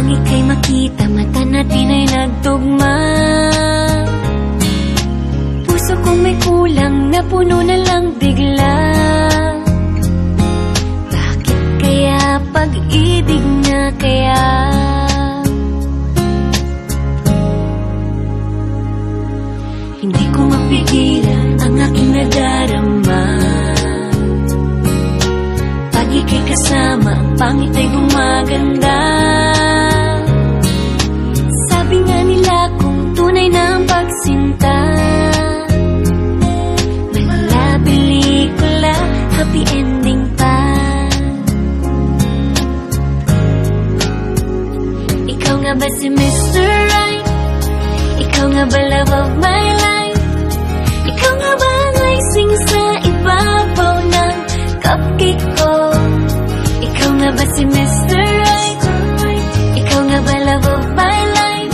ika'y makita, mata natin ay nagtugma. Puso kong may kulang, napuno na lang bigla. Bakit kaya pag-ibig na kaya? Hindi ko mapigilan ang aking nadarama. Pag ika'y kasama, ang pangit ay gumaganda. Sabi nga nila kung tunay na ang pagsinta, wala pelikula, happy ending pa. Ikaw nga ba si Mr. Right? Ikaw nga ba love of my life? Ikaw nga ba ang icing sa ibabaw ng cupcake ko? Ikaw nga ba si Mr. Right? Ikaw nga ba love of my life?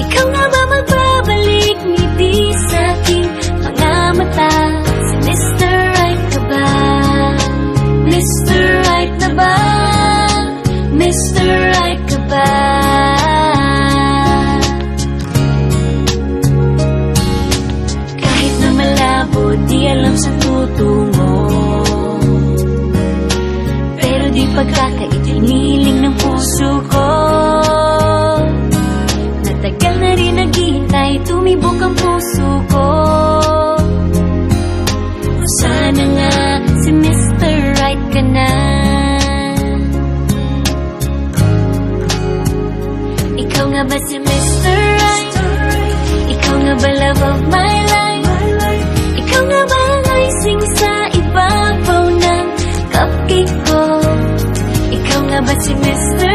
Ikaw nga ba magbabalik ngiti sa aking mga mata? Si Mr. Right ka ba? Mr. Right na ba? Mr. Right ka ba? Kahit na malabo, di alam sa tutungo, pero di pagkakaitiniling ng puso ko. Natagal na rin naghihintay, tumibok ang puso ko. Sana nga si Mr. Right ka na. Ikaw nga ba si Mr. Right? Ikaw nga ba love of my life? Ikaw nga ba ang icing sa ibabaw ng cupcake ko? Ikaw nga ba si Mr.